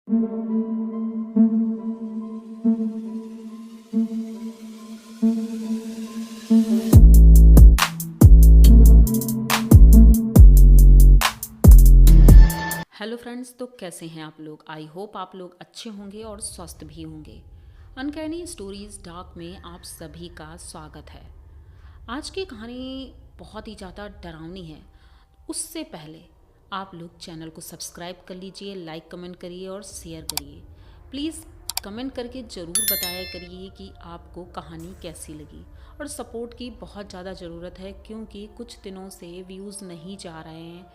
Hello friends, तो कैसे हैं आप लोग। आई होप आप लोग अच्छे होंगे और स्वस्थ भी होंगे। अनकैनी स्टोरीज डार्क में आप सभी का स्वागत है। आज की कहानी बहुत ही ज़्यादा डरावनी है। उससे पहले आप लोग चैनल को सब्सक्राइब कर लीजिए, लाइक कमेंट करिए और शेयर करिए। प्लीज़ कमेंट करके ज़रूर बताया करिए कि आपको कहानी कैसी लगी। और सपोर्ट की बहुत ज़्यादा ज़रूरत है क्योंकि कुछ दिनों से व्यूज़ नहीं जा रहे हैं।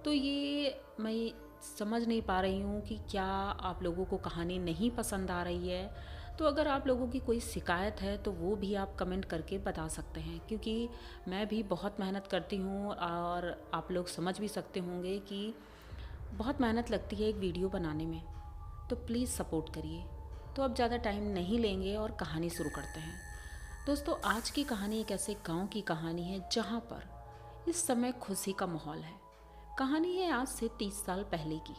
तो ये मैं समझ नहीं पा रही हूँ कि क्या आप लोगों को कहानी नहीं पसंद आ रही है। तो अगर आप लोगों की कोई शिकायत है तो वो भी आप कमेंट करके बता सकते हैं, क्योंकि मैं भी बहुत मेहनत करती हूँ और आप लोग समझ भी सकते होंगे कि बहुत मेहनत लगती है एक वीडियो बनाने में। तो प्लीज़ सपोर्ट करिए। तो अब ज़्यादा टाइम नहीं लेंगे और कहानी शुरू करते हैं। दोस्तों, आज की कहानी एक ऐसे गांव की कहानी है जहां पर इस समय खुशी का माहौल है। कहानी है आज से 30 साल पहले की।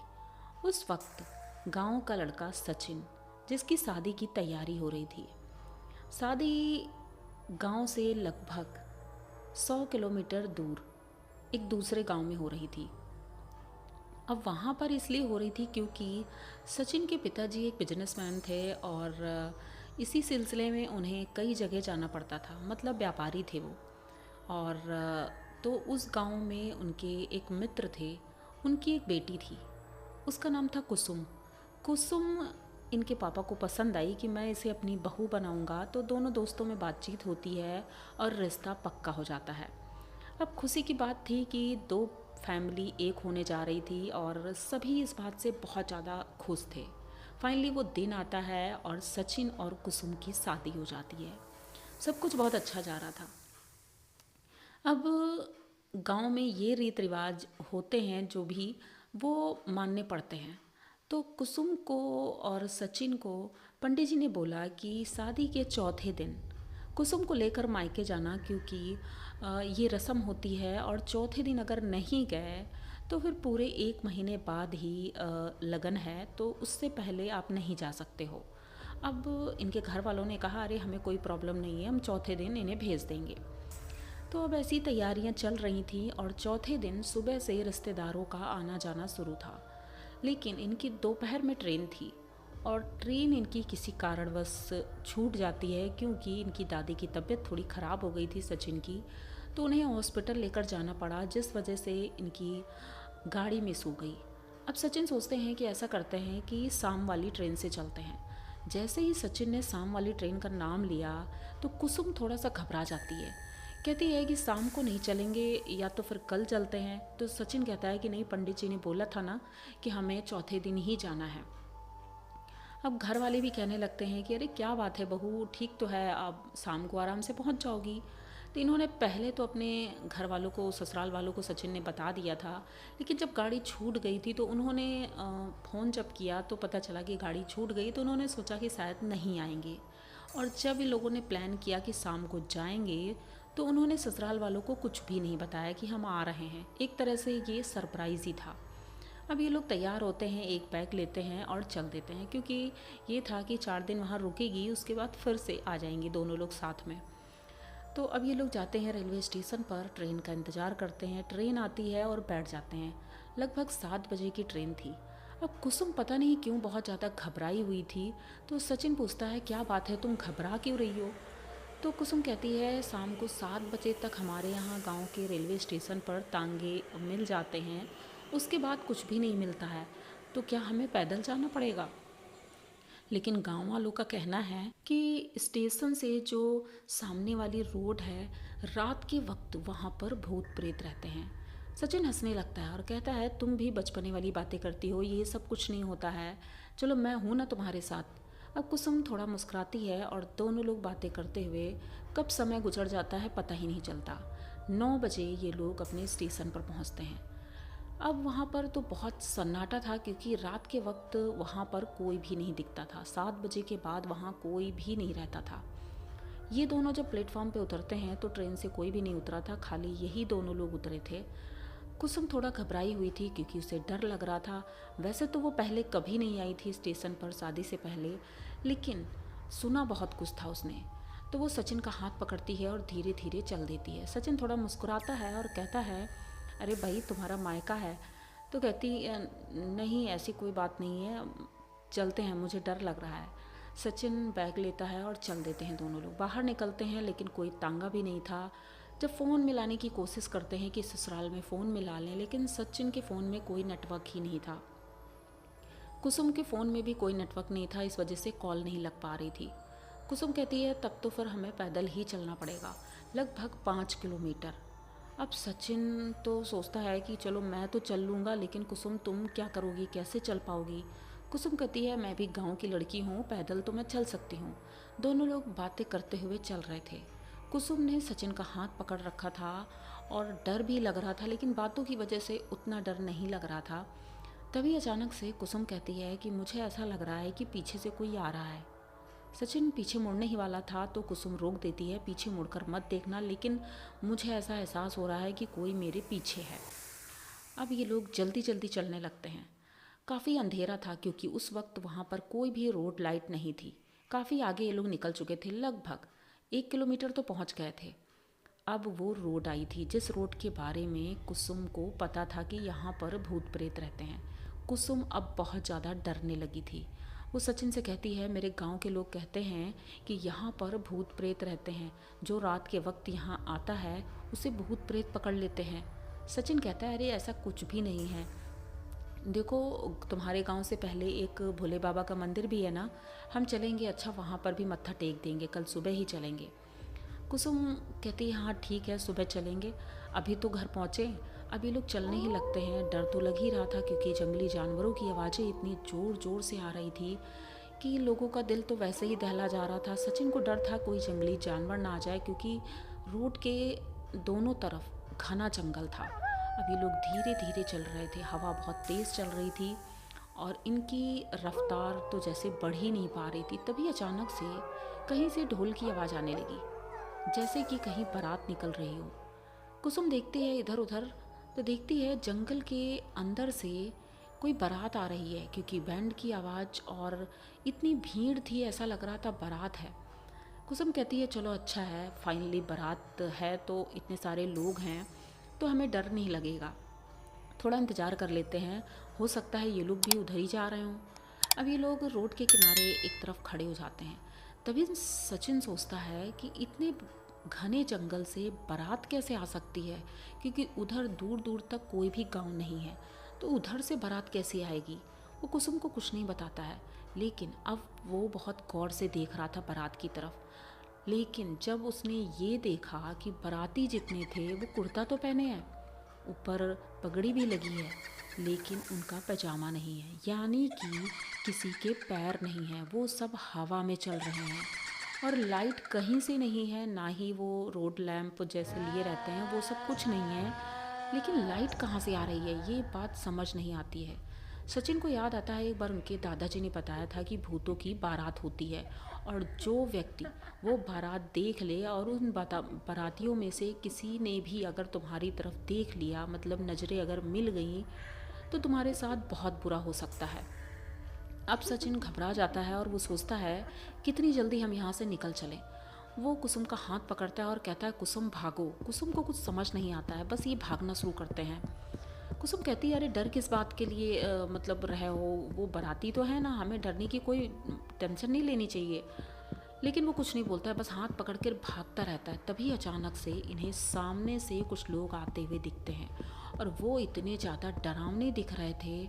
उस वक्त गांव का लड़का सचिन, जिसकी शादी की तैयारी हो रही थी। शादी गांव से लगभग 100 किलोमीटर दूर एक दूसरे गांव में हो रही थी। अब वहाँ पर इसलिए हो रही थी क्योंकि सचिन के पिताजी एक बिजनेसमैन थे और इसी सिलसिले में उन्हें कई जगह जाना पड़ता था, मतलब व्यापारी थे वो। और तो उस गांव में उनके एक मित्र थे, उनकी एक बेटी थी, उसका नाम था कुसुम। कुसुम इनके पापा को पसंद आई कि मैं इसे अपनी बहू बनाऊंगा। तो दोनों दोस्तों में बातचीत होती है और रिश्ता पक्का हो जाता है। अब खुशी की बात थी कि दो फैमिली एक होने जा रही थी और सभी इस बात से बहुत ज़्यादा खुश थे। फाइनली वो दिन आता है और सचिन और कुसुम की शादी हो जाती है। सब कुछ बहुत अच्छा जा रहा था। अब गांव में ये रीति रिवाज होते हैं जो भी, वो मानने पड़ते हैं। तो कुसुम को और सचिन को पंडित जी ने बोला कि शादी के चौथे दिन कुसुम को लेकर मायके जाना, क्योंकि ये रस्म होती है और चौथे दिन अगर नहीं गए तो फिर पूरे 1 महीने बाद ही लगन है, तो उससे पहले आप नहीं जा सकते हो। अब इनके घर वालों ने कहा, अरे हमें कोई प्रॉब्लम नहीं है, हम चौथे दिन इन्हें भेज देंगे। तो अब ऐसी तैयारियां चल रही थी और चौथे दिन सुबह से रिश्तेदारों का आना जाना शुरू था। लेकिन इनकी दोपहर में ट्रेन थी और ट्रेन इनकी किसी कारणवश छूट जाती है, क्योंकि इनकी दादी की तबीयत थोड़ी ख़राब हो गई थी सचिन की। तो उन्हें हॉस्पिटल लेकर जाना पड़ा, जिस वजह से इनकी गाड़ी मिस हो गई। अब सचिन सोचते हैं कि ऐसा करते हैं कि शाम वाली ट्रेन से चलते हैं। जैसे ही सचिन ने शाम वाली ट्रेन का नाम लिया तो कुसुम थोड़ा सा घबरा जाती है। कहती है कि शाम को नहीं चलेंगे, या तो फिर कल चलते हैं। तो सचिन कहता है कि नहीं, पंडित जी ने बोला था ना कि हमें चौथे दिन ही जाना है। अब घर वाले भी कहने लगते हैं कि अरे क्या बात है बहू, ठीक तो है, आप शाम को आराम से पहुंच जाओगी। तो इन्होंने पहले तो अपने घर वालों को, ससुराल वालों को सचिन ने बता दिया था। लेकिन जब गाड़ी छूट गई थी तो उन्होंने फ़ोन जब किया तो पता चला कि गाड़ी छूट गई। तो उन्होंने सोचा कि शायद नहीं आएंगे। और जब इन लोगों ने प्लान किया कि शाम को जाएंगे तो उन्होंने ससुराल वालों को कुछ भी नहीं बताया कि हम आ रहे हैं। एक तरह से ये सरप्राइज़ ही था। अब ये लोग तैयार होते हैं, एक बैग लेते हैं और चल देते हैं, क्योंकि ये था कि 4 दिन वहाँ रुकेगी, उसके बाद फिर से आ जाएंगे दोनों लोग साथ में। तो अब ये लोग जाते हैं रेलवे स्टेशन पर, ट्रेन का इंतज़ार करते हैं। ट्रेन आती है और बैठ जाते हैं। लगभग 7 बजे की ट्रेन थी। अब कुसुम पता नहीं क्यों बहुत ज़्यादा घबराई हुई थी। तो सचिन पूछता है, क्या बात है, तुम घबरा क्यों रही हो। तो कुसुम कहती है, शाम को 7 बजे तक हमारे यहाँ गांव के रेलवे स्टेशन पर तांगे मिल जाते हैं, उसके बाद कुछ भी नहीं मिलता है। तो क्या हमें पैदल जाना पड़ेगा। लेकिन गांव वालों का कहना है कि स्टेशन से जो सामने वाली रोड है, रात के वक्त वहाँ पर भूत प्रेत रहते हैं। सचिन हंसने लगता है और कहता है, तुम भी बचपने वाली बातें करती हो, ये सब कुछ नहीं होता है, चलो मैं हूँ ना तुम्हारे साथ। अब कुसुम थोड़ा मुस्कुराती है और दोनों लोग बातें करते हुए कब समय गुजर जाता है पता ही नहीं चलता। 9 बजे ये लोग अपने स्टेशन पर पहुँचते हैं। अब वहाँ पर तो बहुत सन्नाटा था, क्योंकि रात के वक्त वहाँ पर कोई भी नहीं दिखता था। 7 बजे के बाद वहाँ कोई भी नहीं रहता था। ये दोनों जब प्लेटफॉर्म पे उतरते हैं तो ट्रेन से कोई भी नहीं उतरा था, खाली यही दोनों लोग उतरे थे। कुसुम थोड़ा घबराई हुई थी क्योंकि उसे डर लग रहा था। वैसे तो वो पहले कभी नहीं आई थी स्टेशन पर शादी से पहले, लेकिन सुना बहुत कुछ था उसने। तो वो सचिन का हाथ पकड़ती है और धीरे धीरे चल देती है। सचिन थोड़ा मुस्कुराता है और कहता है, अरे भाई तुम्हारा मायका है? तो कहती नहीं ऐसी कोई बात नहीं है, चलते हैं, मुझे डर लग रहा है। सचिन बैग लेता है और चल देते हैं दोनों लोग। बाहर निकलते हैं लेकिन कोई तांगा भी नहीं था। जब फ़ोन मिलाने की कोशिश करते हैं कि ससुराल में फ़ोन मिला लें, लेकिन सचिन के फ़ोन में कोई नेटवर्क ही नहीं था। कुसुम के फ़ोन में भी कोई नेटवर्क नहीं था, इस वजह से कॉल नहीं लग पा रही थी। कुसुम कहती है तब तो फिर हमें पैदल ही चलना पड़ेगा, लगभग 5 किलोमीटर। अब सचिन तो सोचता है कि चलो मैं तो चल लूँगा, लेकिन कुसुम तुम क्या करोगी, कैसे चल पाओगी? कुसुम कहती है मैं भी गांव की लड़की हूँ, पैदल तो मैं चल सकती हूँ। दोनों लोग बातें करते हुए चल रहे थे। कुसुम ने सचिन का हाथ पकड़ रखा था और डर भी लग रहा था, लेकिन बातों की वजह से उतना डर नहीं लग रहा था। तभी अचानक से कुसुम कहती है कि मुझे ऐसा लग रहा है कि पीछे से कोई आ रहा है। सचिन पीछे मुड़ने ही वाला था तो कुसुम रोक देती है, पीछे मुड़कर मत देखना, लेकिन मुझे ऐसा एहसास हो रहा है कि कोई मेरे पीछे है। अब ये लोग जल्दी जल्दी चलने लगते हैं। काफ़ी अंधेरा था क्योंकि उस वक्त वहाँ पर कोई भी रोड लाइट नहीं थी। काफ़ी आगे ये लोग निकल चुके थे, लगभग 1 किलोमीटर तो पहुँच गए थे। अब वो रोड आई थी जिस रोड के बारे में कुसुम को पता था कि यहाँ पर भूत प्रेत रहते हैं। कुसुम अब बहुत ज़्यादा डरने लगी थी। वो सचिन से कहती है मेरे गांव के लोग कहते हैं कि यहाँ पर भूत प्रेत रहते हैं, जो रात के वक्त यहाँ आता है उसे भूत प्रेत पकड़ लेते हैं। सचिन कहता है अरे ऐसा कुछ भी नहीं है, देखो तुम्हारे गांव से पहले एक भोले बाबा का मंदिर भी है ना, हम चलेंगे, अच्छा वहाँ पर भी मत्था टेक देंगे, कल सुबह ही चलेंगे। कुसुम कहती है हाँ ठीक है सुबह चलेंगे, अभी तो घर पहुँचे। अभी लोग चलने ही लगते हैं। डर तो लग ही रहा था क्योंकि जंगली जानवरों की आवाज़ें इतनी ज़ोर ज़ोर से आ रही थी कि लोगों का दिल तो वैसे ही दहला जा रहा था। सचिन को डर था कोई जंगली जानवर ना आ जाए क्योंकि रोड के दोनों तरफ घना जंगल था। अब ये लोग धीरे धीरे चल रहे थे, हवा बहुत तेज़ चल रही थी और इनकी रफ्तार तो जैसे बढ़ ही नहीं पा रही थी। तभी अचानक से कहीं से ढोल की आवाज़ आने लगी, जैसे कि कहीं बारात निकल रही हो। कुसुम देखती है इधर उधर तो देखती है जंगल के अंदर से कोई बारात आ रही है, क्योंकि बैंड की आवाज़ और इतनी भीड़ थी, ऐसा लग रहा था बारात है। कुसुम कहती है चलो अच्छा है, फाइनली बारात है तो इतने सारे लोग हैं तो हमें डर नहीं लगेगा, थोड़ा इंतज़ार कर लेते हैं, हो सकता है ये लोग भी उधर ही जा रहे हों। अब ये लोग रोड के किनारे एक तरफ खड़े हो जाते हैं। तभी सचिन सोचता है कि इतने घने जंगल से बारात कैसे आ सकती है, क्योंकि उधर दूर दूर तक कोई भी गांव नहीं है, तो उधर से बारात कैसे आएगी। वो कुसुम को कुछ नहीं बताता है, लेकिन अब वो बहुत गौर से देख रहा था बारात की तरफ। लेकिन जब उसने ये देखा कि बाराती जितने थे वो कुर्ता तो पहने हैं, ऊपर पगड़ी भी लगी है, लेकिन उनका पैजामा नहीं है, यानी कि किसी के पैर नहीं हैं, वो सब हवा में चल रहे हैं। और लाइट कहीं से नहीं है, ना ही वो रोड लैंप जैसे लिए रहते हैं वो सब कुछ नहीं है, लेकिन लाइट कहाँ से आ रही है ये बात समझ नहीं आती है। सचिन को याद आता है एक बार उनके दादाजी ने बताया था कि भूतों की बारात होती है और जो व्यक्ति वो बारात देख ले और उन बारातियों में से किसी ने भी अगर तुम्हारी तरफ देख लिया, मतलब नज़रें अगर मिल गई, तो तुम्हारे साथ बहुत बुरा हो सकता है। अब सचिन घबरा जाता है और वो सोचता है कितनी जल्दी हम यहाँ से निकल चलें। वो कुसुम का हाथ पकड़ता है और कहता है कुसुम भागो। कुसुम को कुछ समझ नहीं आता है, बस ये भागना शुरू करते हैं। कुसुम कहती है अरे डर किस बात के लिए मतलब रहे हो, वो बाराती तो है ना, हमें डरने की कोई टेंशन नहीं लेनी चाहिए। लेकिन वो कुछ नहीं बोलता है, बस हाथ पकड़कर भागता रहता है। तभी अचानक से इन्हें सामने से कुछ लोग आते हुए दिखते हैं और वो इतने ज़्यादा डरावने दिख रहे थे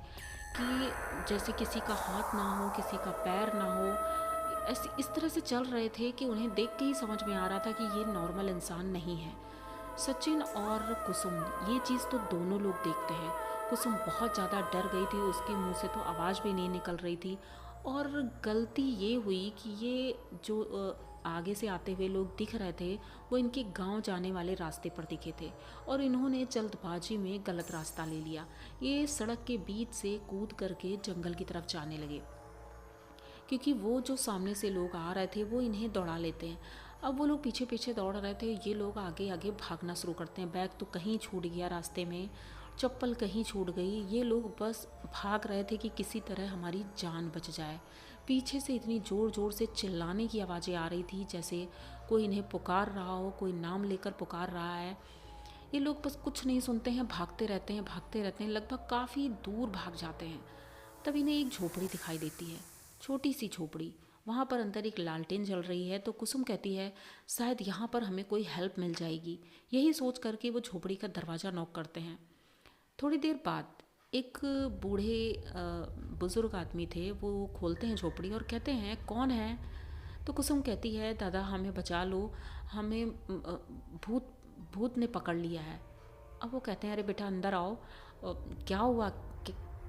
कि जैसे किसी का हाथ ना हो, किसी का पैर ना हो, ऐसे इस तरह से चल रहे थे कि उन्हें देख के ही समझ में आ रहा था कि ये नॉर्मल इंसान नहीं है। सचिन और कुसुम ये चीज़ तो दोनों लोग देखते हैं। कुसुम बहुत ज़्यादा डर गई थी, उसके मुंह से तो आवाज़ भी नहीं निकल रही थी। और गलती ये हुई कि ये जो आगे से आते हुए लोग दिख रहे थे वो इनके गांव जाने वाले रास्ते पर दिखे थे और इन्होंने जल्दबाजी में गलत रास्ता ले लिया। ये सड़क के बीच से कूद करके जंगल की तरफ जाने लगे, क्योंकि वो जो सामने से लोग आ रहे थे वो इन्हें दौड़ा लेते हैं। अब वो लोग पीछे पीछे दौड़ रहे थे, ये लोग आगे आगे भागना शुरू करते हैं। बैग तो कहीं छूट गया रास्ते में, चप्पल कहीं छूट गई, ये लोग बस भाग रहे थे कि किसी तरह हमारी जान बच जाए। पीछे से इतनी ज़ोर ज़ोर से चिल्लाने की आवाज़ें आ रही थी, जैसे कोई इन्हें पुकार रहा हो, कोई नाम लेकर पुकार रहा है। ये लोग बस कुछ नहीं सुनते हैं, भागते रहते हैं, भागते रहते हैं, लगभग काफ़ी दूर भाग जाते हैं। तब इन्हें एक झोपड़ी दिखाई देती है, छोटी सी झोपड़ी। वहाँ पर अंदर एक लालटेन जल रही है, तो कुसुम कहती है शायद यहाँ पर हमें कोई हेल्प मिल जाएगी। यही सोच करके वो झोपड़ी का दरवाज़ा नॉक करते हैं। थोड़ी देर बाद एक बूढ़े बुज़ुर्ग आदमी थे, वो खोलते हैं झोपड़ी और कहते हैं कौन है। तो कुसुम कहती है दादा हमें बचा लो, हमें भूत भूत ने पकड़ लिया है। अब वो कहते हैं अरे बेटा अंदर आओ, क्या हुआ,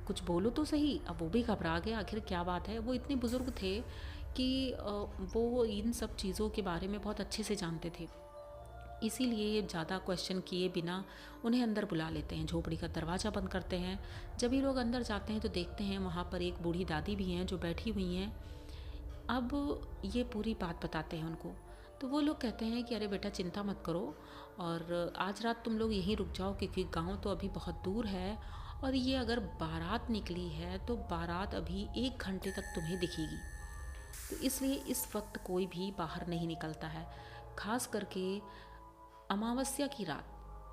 कुछ बोलो तो सही। अब वो भी घबरा गए, आखिर क्या बात है। वो इतने बुज़ुर्ग थे कि वो इन सब चीज़ों के बारे में बहुत अच्छे से जानते थे, इसीलिए ज़्यादा क्वेश्चन किए बिना उन्हें अंदर बुला लेते हैं। झोपड़ी का दरवाज़ा बंद करते हैं। जब ये लोग अंदर जाते हैं तो देखते हैं वहाँ पर एक बूढ़ी दादी भी हैं जो बैठी हुई हैं। अब ये पूरी बात बताते हैं उनको। तो वो लोग कहते हैं कि अरे बेटा चिंता मत करो, और आज रात तुम लोग यहीं रुक जाओ, क्योंकि गांव तो अभी बहुत दूर है, और ये अगर बारात निकली है तो बारात अभी 1 घंटे तक तुम्हें दिखेगी। तो इसलिए इस वक्त कोई भी बाहर नहीं निकलता है, खास करके अमावस्या की रात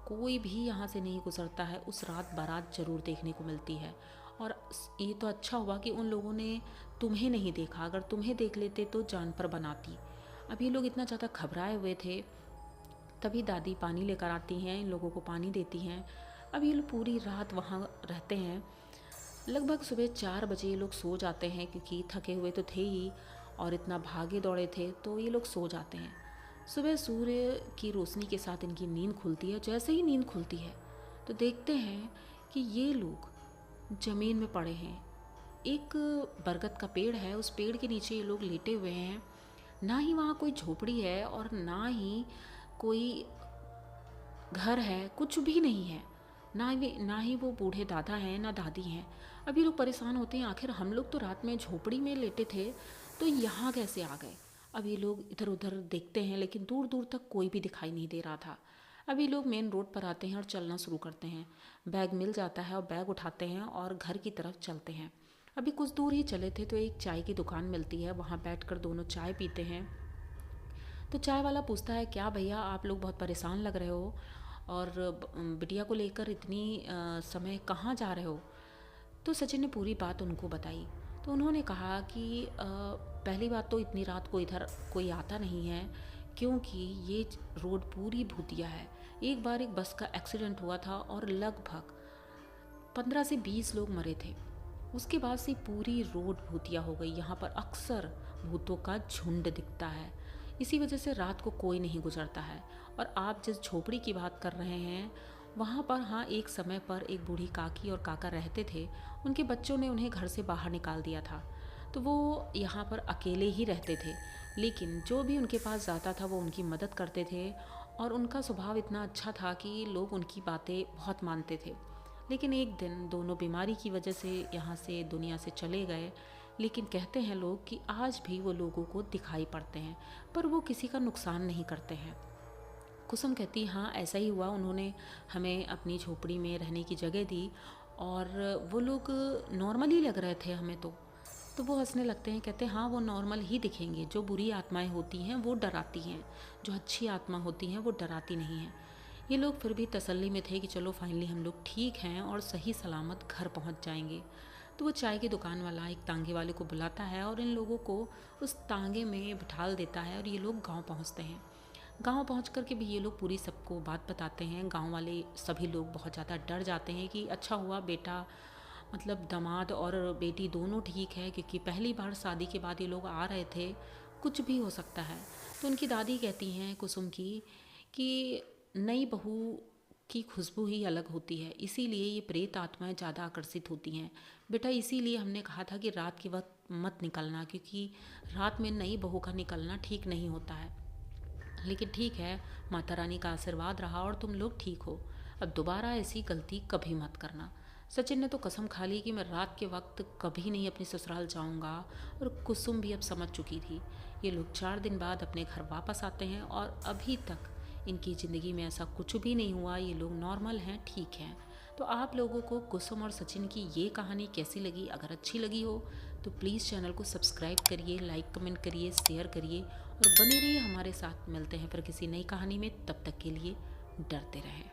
कोई भी यहाँ से नहीं गुजरता है। उस रात बारात ज़रूर देखने को मिलती है। और ये तो अच्छा हुआ कि उन लोगों ने तुम्हें नहीं देखा, अगर तुम्हें देख लेते तो जान पर बनाती। अब ये लोग इतना ज़्यादा घबराए हुए थे, तभी दादी पानी लेकर आती हैं, इन लोगों को पानी देती हैं। अब ये लोग पूरी रात वहाँ रहते हैं। लगभग सुबह 4 बजे ये लोग सो जाते हैं, क्योंकि थके हुए तो थे ही और इतना भागे दौड़े थे, तो ये लोग सो जाते हैं। सुबह सूर्य की रोशनी के साथ इनकी नींद खुलती है। जैसे ही नींद खुलती है तो देखते हैं कि ये लोग ज़मीन में पड़े हैं। एक बरगद का पेड़ है, उस पेड़ के नीचे ये लोग लेटे हुए हैं। ना ही वहाँ कोई झोपड़ी है और ना ही कोई घर है, कुछ भी नहीं है। ना ही वो बूढ़े दादा हैं ना दादी हैं। अभी लोग परेशान होते हैं, आखिर हम लोग तो रात में झोपड़ी में लेटे थे, तो यहाँ कैसे आ गए। अब ये लोग इधर उधर देखते हैं, लेकिन दूर दूर तक कोई भी दिखाई नहीं दे रहा था। अभी लोग मेन रोड पर आते हैं और चलना शुरू करते हैं। बैग मिल जाता है और बैग उठाते हैं और घर की तरफ चलते हैं। अभी कुछ दूर ही चले थे तो एक चाय की दुकान मिलती है, वहाँ बैठकर दोनों चाय पीते हैं। तो चाय वाला पूछता है क्या भैया आप लोग बहुत परेशान लग रहे हो, और बिटिया को लेकर इतनी समय कहाँ जा रहे हो। तो सचिन ने पूरी बात उनको बताई। तो उन्होंने कहा कि पहली बात तो इतनी रात को इधर कोई आता नहीं है, क्योंकि ये रोड पूरी भूतिया है। एक बार एक बस का एक्सीडेंट हुआ था और लगभग 15 से 20 लोग मरे थे। उसके बाद से पूरी रोड भूतिया हो गई। यहाँ पर अक्सर भूतों का झुंड दिखता है, इसी वजह से रात को कोई नहीं गुजरता है। और आप जिस झोपड़ी की बात कर रहे हैं, वहाँ पर हाँ एक समय पर एक बूढ़ी काकी और काका रहते थे। उनके बच्चों ने उन्हें घर से बाहर निकाल दिया था, तो वो यहाँ पर अकेले ही रहते थे। लेकिन जो भी उनके पास जाता था वो उनकी मदद करते थे, और उनका स्वभाव इतना अच्छा था कि लोग उनकी बातें बहुत मानते थे। लेकिन एक दिन दोनों बीमारी की वजह से यहाँ से दुनिया से चले गए। लेकिन कहते हैं लोग कि आज भी वो लोगों को दिखाई पड़ते हैं, पर वो किसी का नुकसान नहीं करते हैं। कुसुम कहती हाँ ऐसा ही हुआ, उन्होंने हमें अपनी झोपड़ी में रहने की जगह दी और वो लोग नॉर्मली लग रहे थे हमें। तो वो हंसने लगते हैं, कहते हैं हाँ वो नॉर्मल ही दिखेंगे। जो बुरी आत्माएं होती हैं वो डराती हैं, जो अच्छी आत्मा होती हैं वो डराती नहीं हैं। ये लोग फिर भी तसल्ली में थे कि चलो फाइनली हम लोग ठीक हैं और सही सलामत घर पहुंच जाएंगे। तो वो चाय की दुकान वाला एक तांगे वाले को बुलाता है और इन लोगों को उस तांगे में बिठाल देता है, और ये लोग गांव पहुंचते हैं। गांव पहुंच कर के भी ये लोग पूरी सबको बात बताते हैं। गांव वाले सभी लोग बहुत ज़्यादा डर जाते हैं कि अच्छा हुआ बेटा, मतलब दामाद और बेटी दोनों ठीक है, क्योंकि पहली बार शादी के बाद ये लोग आ रहे थे, कुछ भी हो सकता है। तो उनकी दादी कहती हैं कुसुम की कि नई बहू की खुशबू ही अलग होती है, इसीलिए ये प्रेत आत्माएं ज़्यादा आकर्षित होती हैं। बेटा इसीलिए हमने कहा था कि रात के वक्त मत निकलना, क्योंकि रात में नई बहू का निकलना ठीक नहीं होता है। लेकिन ठीक है, माता रानी का आशीर्वाद रहा और तुम लोग ठीक हो। अब दोबारा ऐसी गलती कभी मत करना। सचिन ने तो कसम खा ली कि मैं रात के वक्त कभी नहीं अपने ससुराल जाऊंगा, और कुसुम भी अब समझ चुकी थी। ये लोग 4 दिन बाद अपने घर वापस आते हैं और अभी तक इनकी ज़िंदगी में ऐसा कुछ भी नहीं हुआ। ये लोग नॉर्मल हैं, ठीक हैं। तो आप लोगों को कुसुम और सचिन की ये कहानी कैसी लगी? अगर अच्छी लगी हो तो प्लीज़ चैनल को सब्सक्राइब करिए, लाइक कमेंट करिए, शेयर करिए और बने रहिए हमारे साथ। मिलते हैं फिर किसी नई कहानी में, तब तक के लिए डरते रहें।